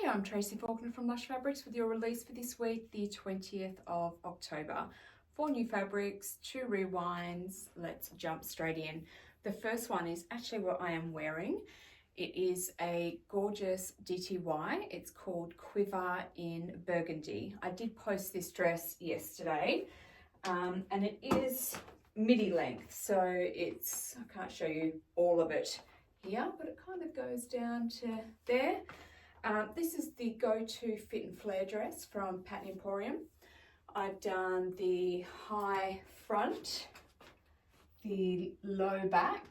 Hi, I'm Tracy Faulkner from Lush Fabrics with your release for this week, the 20th of October. 4 new fabrics, 2 rewinds. Let's jump straight in. The first one is actually what I am wearing. It is a gorgeous DTY. It's called Quiver in Burgundy. I did post this dress yesterday and it is midi length, so it's, I can't show you all of it here, but it kind of goes down to there. This is the go-to fit and flare dress from Emporium. I've done the high front, the low back,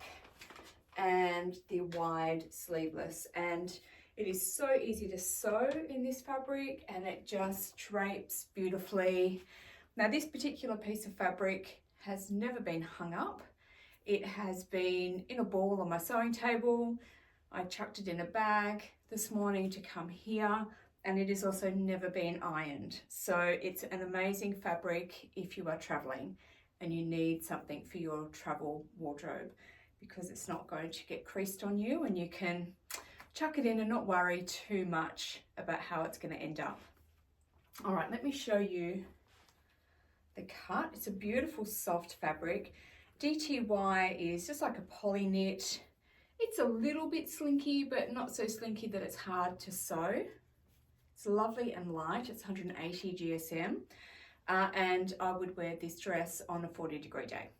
and the wide sleeveless, and it is so easy to sew in this fabric and it just drapes beautifully. Now this particular piece of fabric has never been hung up. It has been in a ball on my sewing table. I chucked it in a bag this morning to come here, and it has also never been ironed. So it's an amazing fabric if you are traveling and you need something for your travel wardrobe, because it's not going to get creased on you and you can chuck it in and not worry too much about how it's going to end up. All right, let me show you the cut. It's a beautiful soft fabric. DTY is just like a poly knit. It's a little bit slinky, but not so slinky that it's hard to sew. It's lovely and light. It's 180 GSM, and I would wear this dress on a 40-degree day.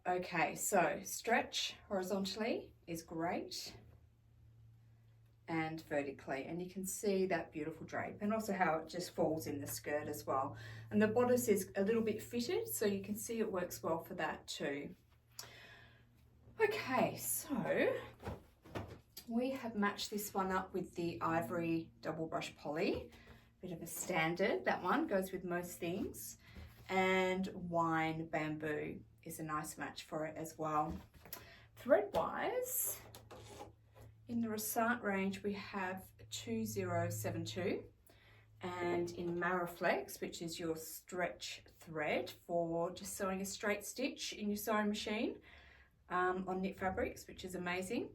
Okay, so stretch horizontally is great, and vertically, and you can see that beautiful drape, and also how it just falls in the skirt as well. And the bodice is a little bit fitted, so you can see it works well for that too. Okay, so we have matched this one up with the ivory double brush poly, bit of a standard. That one goes with most things, and wine bamboo is a nice match for it as well. Thread wise, in the Resart range we have 2072, and in Maraflex, which is your stretch thread for just sewing a straight stitch in your sewing machine, on knit fabrics, which is amazing,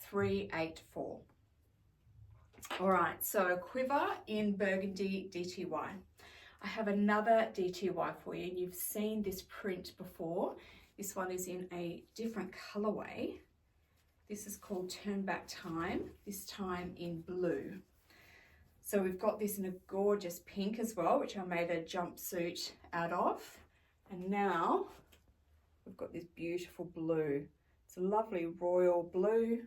384. All right, so Quiver in Burgundy DTY. I have another DTY for you, and you've seen this print before. This one is in a different colorway. This is called Turn Back Time, this time in blue. So we've got this in a gorgeous pink as well, which I made a jumpsuit out of. And now we've got this beautiful blue. It's a lovely royal blue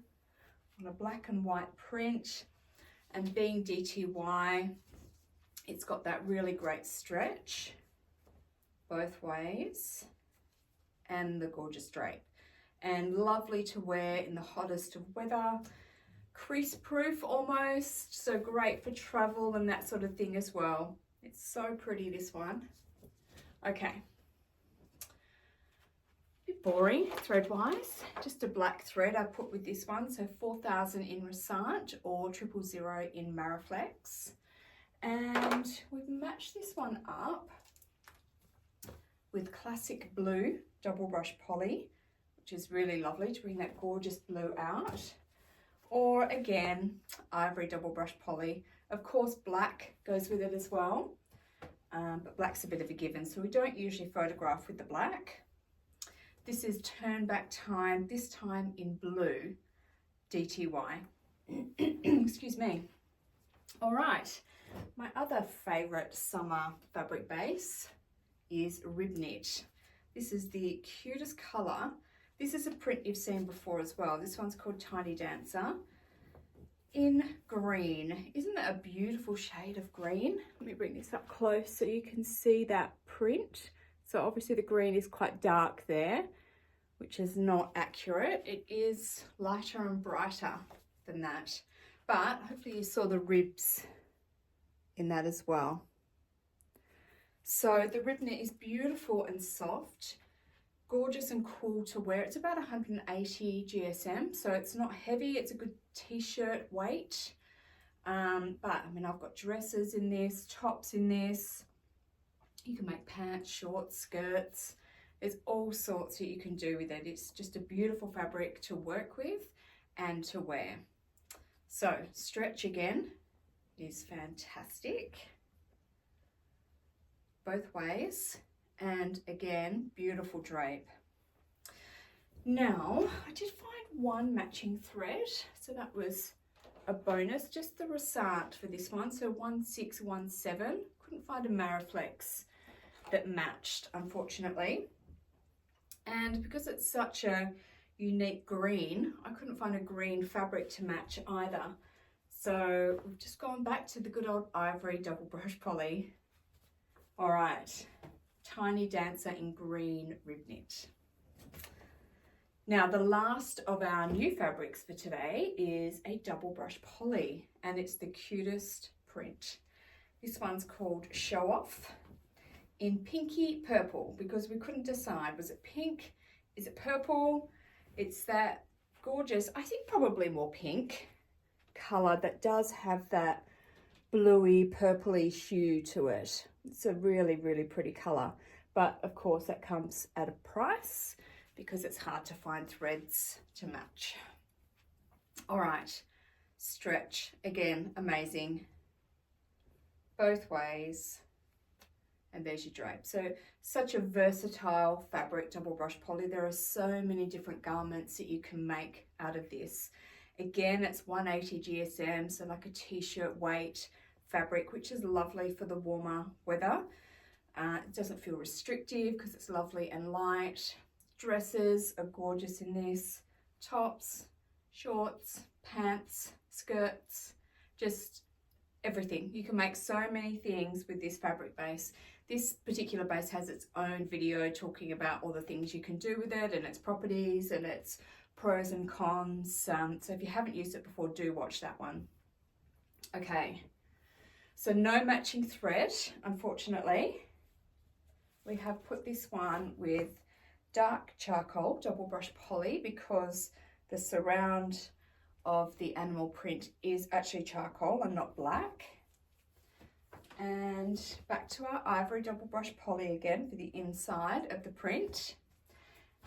on a black and white print. And being DTY, it's got that really great stretch both ways and the gorgeous drape. And lovely to wear in the hottest of weather, crease proof almost, so great for travel and that sort of thing as well. It's so pretty, this one. Okay, bit boring thread wise, just a black thread I put with this one, so 4000 in Resart or 000 in Maraflex, and we've matched this one up with classic blue double brush poly, which is really lovely to bring that gorgeous blue out, or again ivory double brush poly. Of course black goes with it as well, but black's a bit of a given, so we don't usually photograph with the black. This is Turn Back Time, this time in blue DTY. Excuse me. All right, my other favorite summer fabric base is rib knit. This is the cutest color. This is a print you've seen before as well. This one's called Tiny Dancer in green. Isn't that a beautiful shade of green? Let me bring this up close so you can see that print. So obviously the green is quite dark there, which is not accurate. It is lighter and brighter than that. But hopefully you saw the ribs in that as well. So the rib knit is beautiful and soft, gorgeous and cool to wear. It's about 180 GSM, so it's not heavy. It's a good t-shirt weight. But I mean, I've got dresses in this, tops in this. You can make pants, shorts, skirts. There's all sorts that you can do with it. It's just a beautiful fabric to work with and to wear. So stretch again is fantastic, both ways, and again, beautiful drape. Now, I did find one matching thread, so that was a bonus, just the result for this one, so 1617. Couldn't find a Mariflex that matched, unfortunately. And because it's such a unique green, I couldn't find a green fabric to match either. So we've just gone back to the good old ivory double brush poly. All right, Tiny Dancer in green rib knit. Now the last of our new fabrics for today is a double brush poly, and it's the cutest print. This one's called Show Off in pinky purple, because we couldn't decide, was it pink, is it purple? It's that gorgeous, I think probably more pink color that does have that bluey purpley hue to it. It's a really, really pretty color, but of course that comes at a price because it's hard to find threads to match. All right, stretch, again, amazing, both ways, and there's your drape. So such a versatile fabric, double brush poly. There are so many different garments that you can make out of this. Again, it's 180 GSM, so like a t-shirt weight fabric, which is lovely for the warmer weather. It doesn't feel restrictive because it's lovely and light. Dresses are gorgeous in this, tops, shorts, pants, skirts, just everything. You can make so many things with this fabric base. This particular base has its own video talking about all the things you can do with it and its properties and its pros and cons. So if you haven't used it before, do watch that one. Okay, so no matching thread, unfortunately. We have put this one with dark charcoal double brush poly because the surround of the animal print is actually charcoal and not black. And back to our ivory double brush poly again for the inside of the print.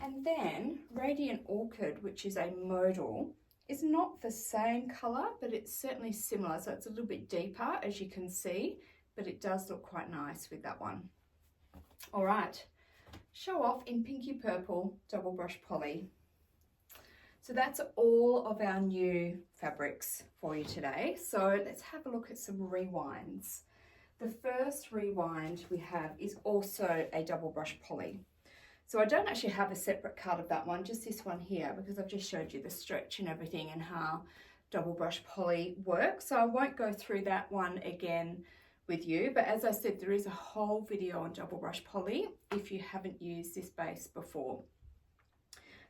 And then Radiant Orchid, which is a modal, is not the same color, but it's certainly similar. So it's a little bit deeper, as you can see, but it does look quite nice with that one. All right, Show Off in pinky purple double brush poly. So that's all of our new fabrics for you today. So let's have a look at some rewinds. The first rewind we have is also a double brush poly. So I don't actually have a separate cut of that one, just this one here, because I've just showed you the stretch and everything and how double brush poly works. So I won't go through that one again with you, but as I said, there is a whole video on double brush poly if you haven't used this base before.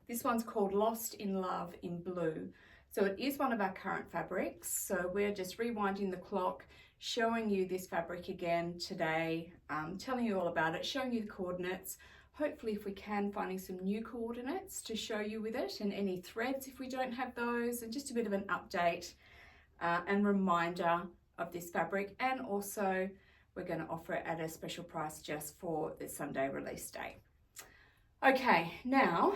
This one's called Lost in Love in blue. So it is one of our current fabrics. So we're just rewinding the clock, showing you this fabric again today, telling you all about it, showing you the coordinates. Hopefully, if we can, finding some new coordinates to show you with it, and any threads if we don't have those, and just a bit of an update and reminder of this fabric. And also we're going to offer it at a special price just for the Sunday release day. Okay, now,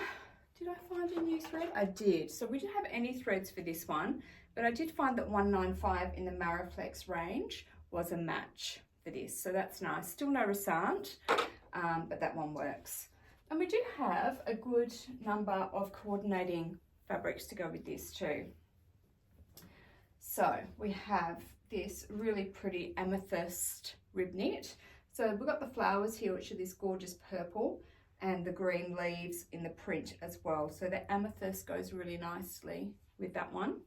did I find a new thread? I did. So we didn't have any threads for this one, but I did find that 195 in the Mariflex range was a match for this. So that's nice. Still no Resant, but that one works. And we do have a good number of coordinating fabrics to go with this too. So we have this really pretty amethyst rib knit. So we've got the flowers here, which are this gorgeous purple, and the green leaves in the print as well. So the amethyst goes really nicely with that one.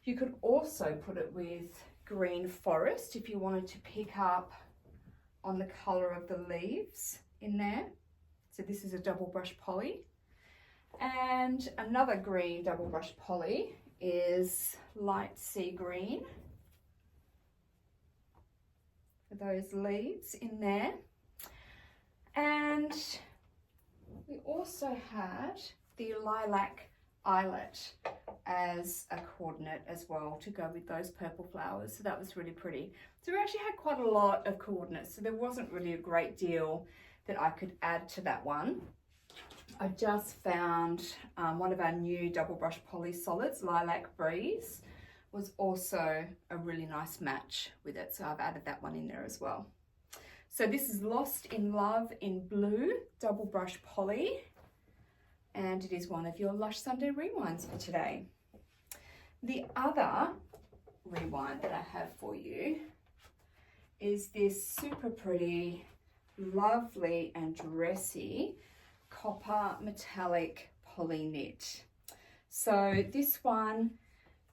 You could also put it with green forest if you wanted to pick up on the color of the leaves in there. So this is a double brush poly. And another green double brush poly is light sea green for those leaves in there. And we also had the lilac eyelet as a coordinate as well to go with those purple flowers. So that was really pretty. So we actually had quite a lot of coordinates. So there wasn't really a great deal that I could add to that one. I just found one of our new double brush poly solids, Lilac Breeze. was also a really nice match with it. So I've added that one in there as well. So this is Lost in Love in Blue, double brush poly. And it is one of your Lush Sunday rewinds for today. The other rewind that I have for you is this super pretty, lovely and dressy copper metallic poly knit. So this one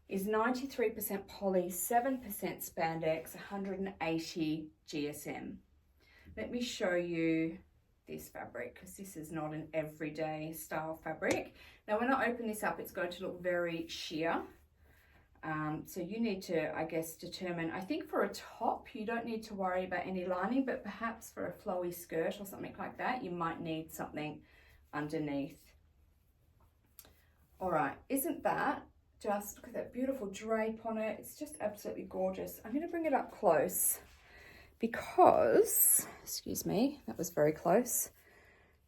is 93% poly, 7% spandex, 180 GSM. Let me show you this fabric because this is not an everyday style fabric. Now when I open this up, it's going to look very sheer. So you need to, I guess, determine, I think for a top, you don't need to worry about any lining, but perhaps for a flowy skirt or something like that, you might need something underneath. All right, isn't that just, look at that beautiful drape on it. It's just absolutely gorgeous. I'm going to bring it up close because, excuse me, that was very close.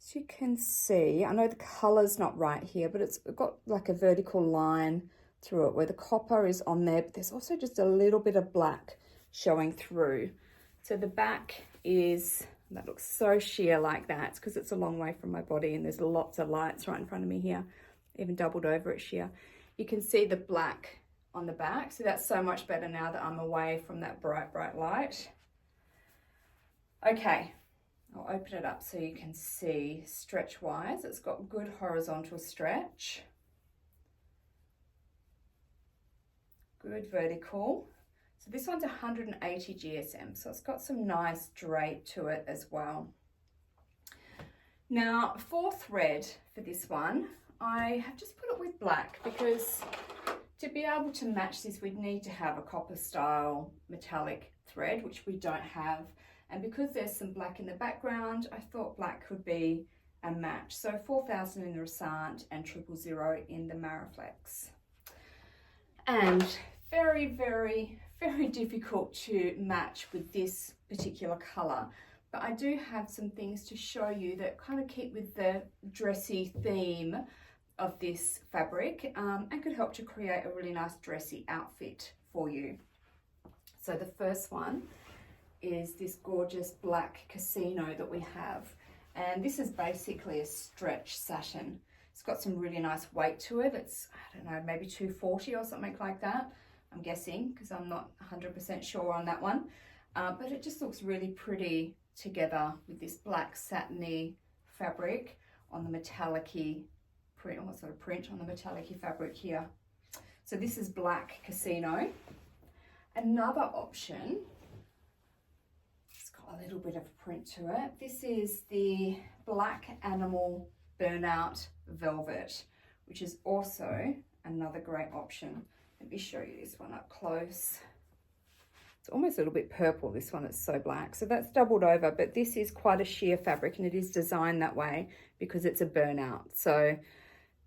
As you can see, I know the color's not right here, but it's got like a vertical line through it where the copper is on there, but there's also just a little bit of black showing through. So the back is, that looks so sheer like that. It's because it's a long way from my body and there's lots of lights right in front of me here, even doubled over it sheer. You can see the black on the back, so that's so much better now that I'm away from that bright, bright light. Okay, I'll open it up so you can see stretch wise. It's got good horizontal stretch. Good vertical. So this one's 180 GSM, so it's got some nice drape to it as well. Now for thread for this one, I have just put it with black because to be able to match this, we'd need to have a copper style metallic thread, which we don't have. And because there's some black in the background, I thought black could be a match. So 4000 in the Rasant and 000 in the Mariflex. And very, very, very difficult to match with this particular color. But I do have some things to show you that kind of keep with the dressy theme of this fabric and could help to create a really nice dressy outfit for you. So the first one is this gorgeous black casino that we have. And this is basically a stretch satin. It's got some really nice weight to it. It's, I don't know, maybe 240 or something like that, I'm guessing, because I'm not 100% sure on that one. But it just looks really pretty together with this black satiny fabric on the metallic-y print, or sort of print on the metallic-y fabric here. So this is black casino. Another option, it's got a little bit of print to it. This is the black animal burnout velvet, which is also another great option. Let me show you this one up close. It's almost a little bit purple, this one, it's so black. So that's doubled over, but this is quite a sheer fabric and it is designed that way because it's a burnout. So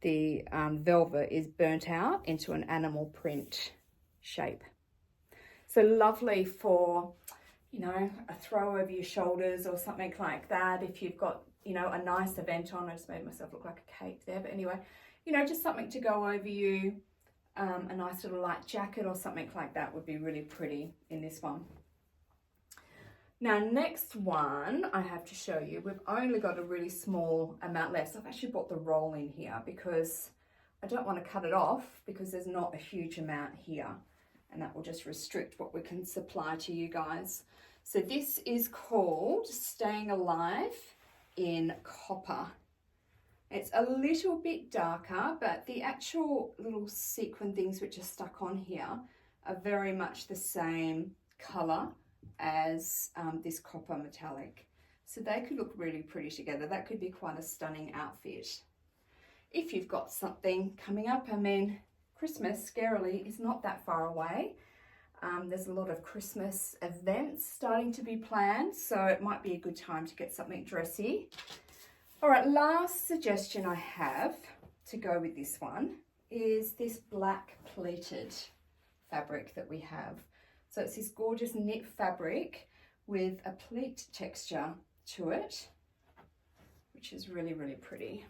the velvet is burnt out into an animal print shape. So lovely for, you know, a throw over your shoulders or something like that. If you've got, you know, a nice event on. I just made myself look like a cape there, but anyway, you know, just something to go over you. A nice little light jacket or something like that would be really pretty in this one. Now, next one I have to show you, we've only got a really small amount left. So I've actually brought the roll in here because I don't want to cut it off because there's not a huge amount here, and that will just restrict what we can supply to you guys. So this is called Staying Alive in Copper. It's a little bit darker, but the actual little sequin things which are stuck on here are very much the same color as this copper metallic. So they could look really pretty together. That could be quite a stunning outfit. If you've got something coming up, I mean, Christmas, scarily, is not that far away. There's a lot of Christmas events starting to be planned, so it might be a good time to get something dressy. All right, last suggestion I have to go with this one is this black pleated fabric that we have. So it's this gorgeous knit fabric with a pleat texture to it, which is really, really pretty.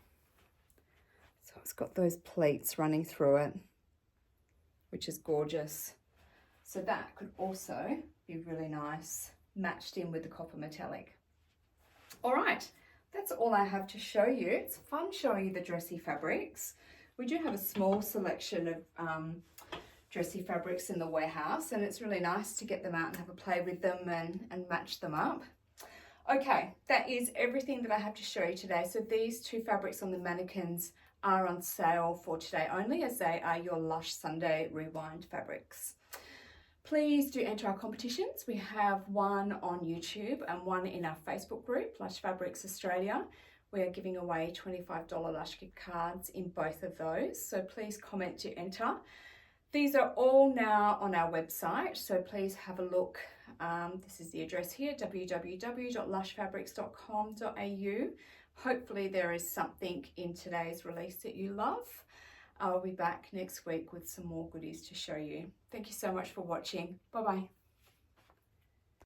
So it's got those pleats running through it. which is gorgeous. So that could also be really nice, matched in with the copper metallic. All right, that's all I have to show you. It's fun showing you the dressy fabrics. We do have a small selection of dressy fabrics in the warehouse, and it's really nice to get them out and have a play with them and match them up. Okay, that is everything that I have to show you today. So these two fabrics on the mannequins are on sale for today only, as they are your Lush Sunday Rewind fabrics. Please do enter our competitions. We have one on YouTube and one in our Facebook group, Lush Fabrics Australia. We are giving away $25 Lush gift cards in both of those, so please comment to enter. These are all now on our website, so please have a look. This is the address here, www.lushfabrics.com.au. Hopefully there is something in today's release that you love. I'll be back next week with some more goodies to show you. Thank you so much for watching. Bye-bye.